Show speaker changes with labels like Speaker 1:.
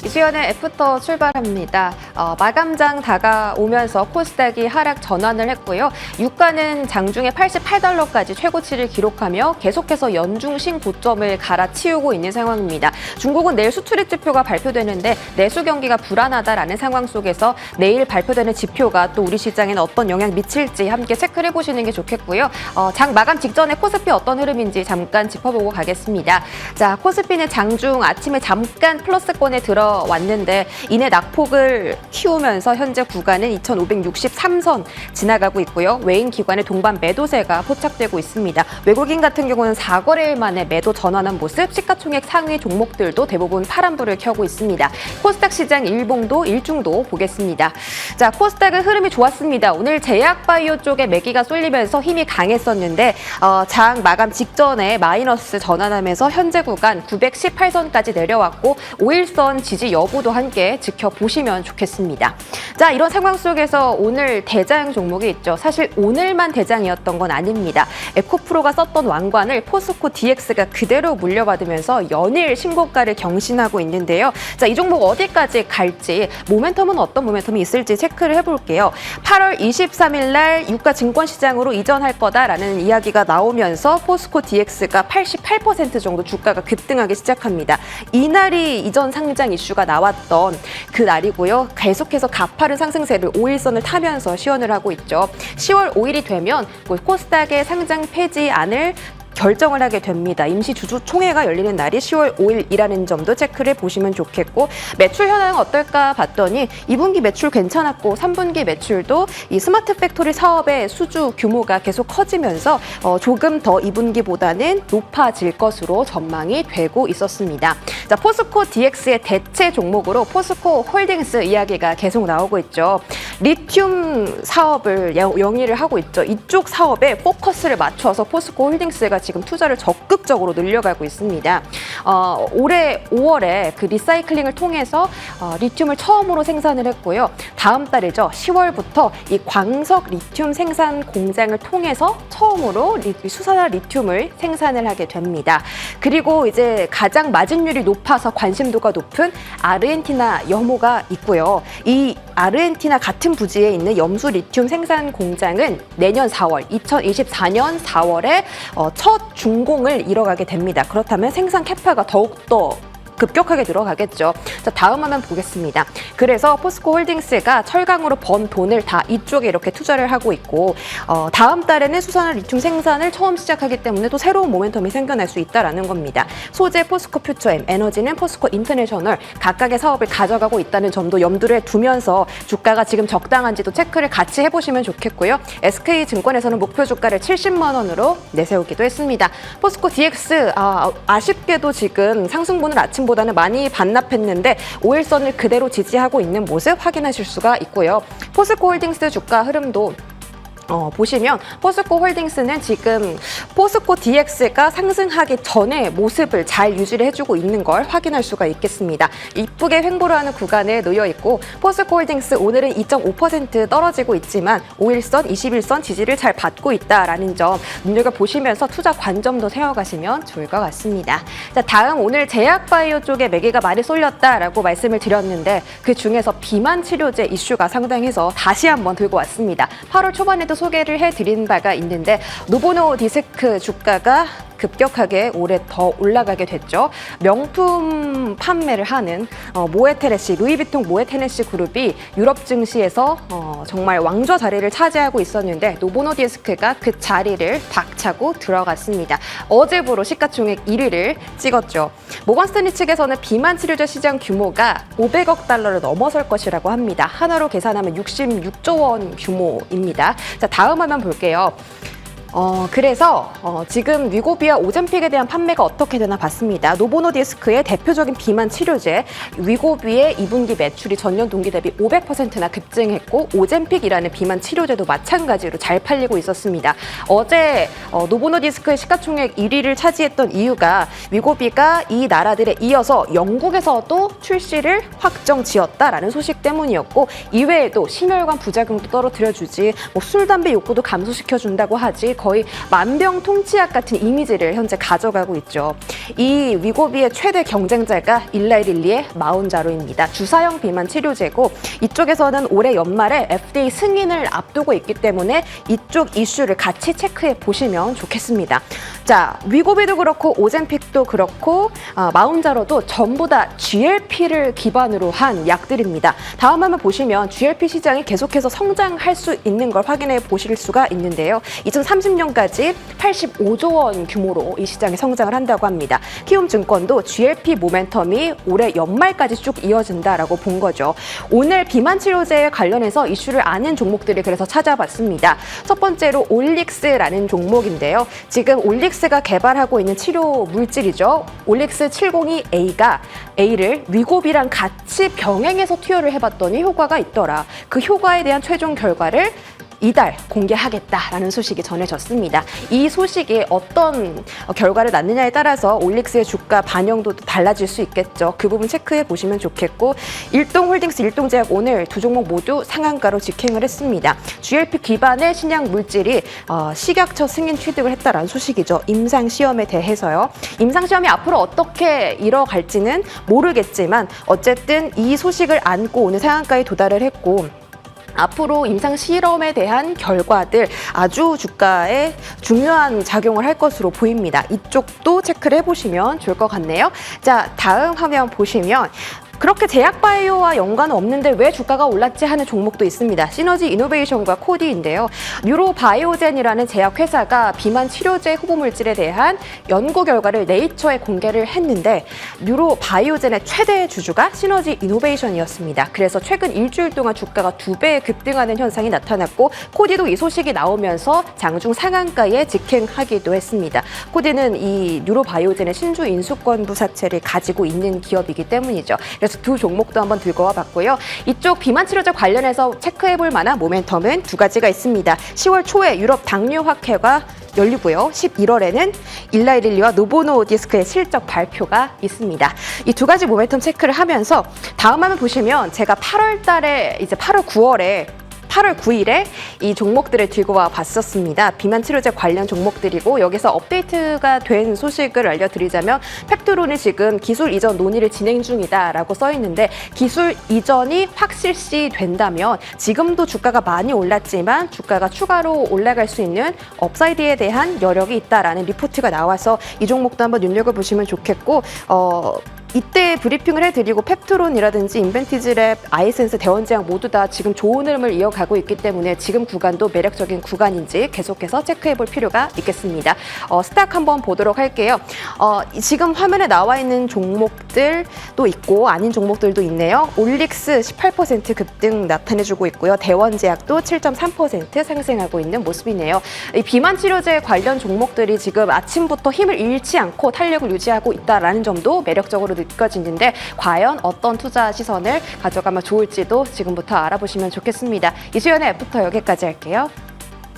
Speaker 1: 이수연의 애프터 출발합니다. 마감장 다가오면서 코스닥이 하락 전환을 했고요. 유가는 장중에 88달러까지 최고치를 기록하며 계속해서 연중 신고점을 갈아치우고 있는 상황입니다. 중국은 내일 수출입 지표가 발표되는데 내수 경기가 불안하다라는 상황 속에서 내일 발표되는 지표가 또 우리 시장에는 어떤 영향 미칠지 함께 체크를 해보시는 게 좋겠고요. 장 마감 직전에 코스피 어떤 흐름인지 잠깐 짚어보고 가겠습니다. 자, 코스피는 장중 아침에 잠깐 플러스권에 들어왔는데 이내 낙폭을 키우면서 현재 구간은 2563선 지나가고 있고요. 외인 기관의 동반 매도세가 포착되고 있습니다. 외국인 같은 경우는 4거래일 만에 매도 전환한 모습, 시가총액 상위 종목들도 대부분 파란불을 켜고 있습니다. 코스닥 시장 일봉도 일중도 보겠습니다. 자, 코스닥은 흐름이 좋았습니다. 오늘 제약바이오 쪽에 매기가 쏠리면서 힘이 강했었는데 장 마감 직전에 마이너스 전환하면서 현재 구간 918선까지 내려왔고 5일선 지지 여부도 함께 지켜보시면 좋겠습니다. 자, 이런 상황 속에서 오늘 대장 종목이 있죠. 사실 오늘만 대장이었던 건 아닙니다. 에코프로가 썼던 왕관을 포스코 DX가 그대로 물려받으면서 연일 신고가를 경신하고 있는데요. 자, 이 종목 어디까지 갈지, 모멘텀은 어떤 모멘텀이 있을지 체크를 해볼게요. 8월 23일 날 유가 증권시장으로 이전할 거다라는 이야기가 나오면서 포스코 DX가 88% 정도 주가가 급등하기 시작합니다. 이날이 이전 상장 이슈가 나왔던 그 날이고요. 계속해서 가파른 상승세를 5일선을 타면서 시연을 하고 있죠. 10월 5일이 되면 코스닥의 상장 폐지안을 결정을 하게 됩니다. 임시 주주총회가 열리는 날이 10월 5일이라는 점도 체크를 보시면 좋겠고, 매출 현황 어떨까 봤더니 2분기 매출 괜찮았고 3분기 매출도 이 스마트 팩토리 사업의 수주 규모가 계속 커지면서 조금 더 2분기보다는 높아질 것으로 전망이 되고 있었습니다. 자, 포스코 DX의 대체 종목으로 포스코 홀딩스 이야기가 계속 나오고 있죠. 리튬 사업을 영위를 하고 있죠. 이쪽 사업에 포커스를 맞춰서 포스코 홀딩스가 지금 투자를 적극적으로 늘려가고 있습니다. 올해 5월에 그 리사이클링을 통해서 리튬을 처음으로 생산을 했고요. 다음 달이죠. 10월부터 이 광석 리튬 생산 공장을 통해서 처음으로 수산화 리튬을 생산을 하게 됩니다. 그리고 이제 가장 마진율이 높아서 관심도가 높은 아르헨티나 염호가 있고요. 이 아르헨티나 같은 부지에 있는 염수 리튬 생산 공장은 내년 4월, 2024년 4월에 첫 준공을 이뤄가게 됩니다. 그렇다면 생산 캐파가 더욱더 급격하게 들어가겠죠. 자, 다음 화면 보겠습니다. 그래서 포스코 홀딩스가 철강으로 번 돈을 다 이쪽에 이렇게 투자를 하고 있고, 다음 달에는 수산화 리튬 생산을 처음 시작하기 때문에 또 새로운 모멘텀이 생겨날 수 있다는 겁니다. 소재 포스코 퓨처엠, 에너지는 포스코 인터내셔널 각각의 사업을 가져가고 있다는 점도 염두에 두면서 주가가 지금 적당한지도 체크를 같이 해보시면 좋겠고요. SK증권에서는 목표 주가를 70만 원으로 내세우기도 했습니다. 포스코 DX 아쉽게도 지금 상승분을 아침보다는 많이 반납했는데 5일선을 그대로 지지하고 있는 모습 확인하실 수가 있고요. 포스코 홀딩스 주가 흐름도 보시면 포스코 홀딩스는 지금 포스코 DX가 상승하기 전에 모습을 잘 유지를 해주고 있는 걸 확인할 수가 있겠습니다. 이쁘게 횡보를 하는 구간에 놓여 있고, 포스코 홀딩스 오늘은 2.5% 떨어지고 있지만 5일선, 21선 지지를 잘 받고 있다라는 점 눈여겨보시면서 투자 관점도 세워가시면 좋을 것 같습니다. 자, 다음 오늘 제약바이오 쪽에 매기가 많이 쏠렸다라고 말씀을 드렸는데 그 중에서 비만 치료제 이슈가 상당해서 다시 한번 들고 왔습니다. 8월 초반에도 소개를 해드린 바가 있는데 노보노디스크 주가가 급격하게 올해 더 올라가게 됐죠. 명품 판매를 하는 모에테네시, 루이비통 모에테네시 그룹이 유럽 증시에서 정말 왕좌 자리를 차지하고 있었는데 노보노디스크가 그 자리를 박차고 들어갔습니다. 어제부로 시가총액 1위를 찍었죠. 모건스탠리 측에서는 비만 치료제 시장 규모가 500억 달러를 넘어설 것이라고 합니다. 하나로 계산하면 66조 원 규모입니다. 자, 다음 화면 볼게요. 그래서 지금 위고비와 오젬픽에 대한 판매가 어떻게 되나 봤습니다. 노보노디스크의 대표적인 비만 치료제 위고비의 2분기 매출이 전년 동기 대비 500%나 급증했고, 오젬픽이라는 비만 치료제도 마찬가지로 잘 팔리고 있었습니다. 어제 노보노디스크의 시가총액 1위를 차지했던 이유가 위고비가 이 나라들에 이어서 영국에서도 출시를 확정 지었다라는 소식 때문이었고, 이외에도 심혈관 부작용도 떨어뜨려주지, 술, 담배 욕구도 감소시켜준다고 하지, 거의 만병통치약 같은 이미지를 현재 가져가고 있죠. 이 위고비의 최대 경쟁자가 일라이릴리의 마운자로입니다. 주사형 비만 치료제고 이쪽에서는 올해 연말에 FDA 승인을 앞두고 있기 때문에 이쪽 이슈를 같이 체크해 보시면 좋겠습니다. 자, 위고비도 그렇고 오젬픽도 그렇고 마운자로도 전부 다 GLP를 기반으로 한 약들입니다. 다음 화면 보시면 GLP 시장이 계속해서 성장할 수 있는 걸 확인해 보실 수가 있는데요. 2030년까지 85조 원 규모로 이 시장이 성장을 한다고 합니다. 키움증권도 GLP 모멘텀이 올해 연말까지 쭉 이어진다라고 본 거죠. 오늘 비만 치료제에 관련해서 이슈를 아는 종목들을 그래서 찾아봤습니다. 첫 번째로 올릭스라는 종목인데요. 지금 올릭스가 개발하고 있는 치료 물질이죠. 올릭스 702A가 A를 위고비랑 같이 병행해서 투여를 해봤더니 효과가 있더라. 그 효과에 대한 최종 결과를 이달 공개하겠다라는 소식이 전해졌습니다. 이 소식이 어떤 결과를 낳느냐에 따라서 올릭스의 주가 반영도 달라질 수 있겠죠. 그 부분 체크해 보시면 좋겠고, 일동홀딩스, 일동제약 오늘 두 종목 모두 상한가로 직행을 했습니다. GLP 기반의 신약 물질이 식약처 승인 취득을 했다라는 소식이죠. 임상시험에 대해서요. 임상시험이 앞으로 어떻게 이뤄갈지는 모르겠지만 어쨌든 이 소식을 안고 오늘 상한가에 도달을 했고, 앞으로 임상 실험에 대한 결과들 아주 주가에 중요한 작용을 할 것으로 보입니다. 이쪽도 체크를 해보시면 좋을 것 같네요. 자, 다음 화면 보시면 그렇게 제약바이오와 연관은 없는데 왜 주가가 올랐지 하는 종목도 있습니다. 시너지 이노베이션과 코디인데요. 뉴로바이오젠이라는 제약회사가 비만 치료제 후보물질에 대한 연구 결과를 네이처에 공개를 했는데 뉴로바이오젠의 최대 주주가 시너지 이노베이션이었습니다. 그래서 최근 일주일 동안 주가가 2배 급등하는 현상이 나타났고, 코디도 이 소식이 나오면서 장중 상한가에 직행하기도 했습니다. 코디는 이 뉴로바이오젠의 신주 인수권부 사채를 가지고 있는 기업이기 때문이죠. 그래서 두 종목도 한번 들고 와봤고요. 이쪽 비만 치료제 관련해서 체크해볼 만한 모멘텀은 두 가지가 있습니다. 10월 초에 유럽 당뇨학회가 열리고요. 11월에는 일라이릴리와 노보노디스크의 실적 발표가 있습니다. 이 두 가지 모멘텀 체크를 하면서 다음 화면 보시면 제가 8월 달에 이제 8월 9일에 이 종목들을 들고 와 봤었습니다. 비만 치료제 관련 종목들이고, 여기서 업데이트가 된 소식을 알려드리자면 펩트론이 지금 기술 이전 논의를 진행 중이다라고 써 있는데, 기술 이전이 확실시 된다면 지금도 주가가 많이 올랐지만 주가가 추가로 올라갈 수 있는 업사이드에 대한 여력이 있다라는 리포트가 나와서 이 종목도 한번 눈여겨보시면 좋겠고, 이때 브리핑을 해드리고 펩트론이라든지 인벤티지랩, 아이센스, 대원제약 모두 다 지금 좋은 흐름을 이어가고 있기 때문에 지금 구간도 매력적인 구간인지 계속해서 체크해볼 필요가 있겠습니다. 스탁 한번 보도록 할게요. 지금 화면에 나와 있는 종목들도 있고 아닌 종목들도 있네요. 올릭스 18% 급등 나타내주고 있고요. 대원제약도 7.3% 상승하고 있는 모습이네요. 이 비만 치료제 관련 종목들이 지금 아침부터 힘을 잃지 않고 탄력을 유지하고 있다는 점도 매력적으로 느껴지는데, 과연 어떤 투자 시선을 가져가면 좋을지도 지금부터 알아보시면 좋겠습니다. 이수연의 애프터 여기까지 할게요.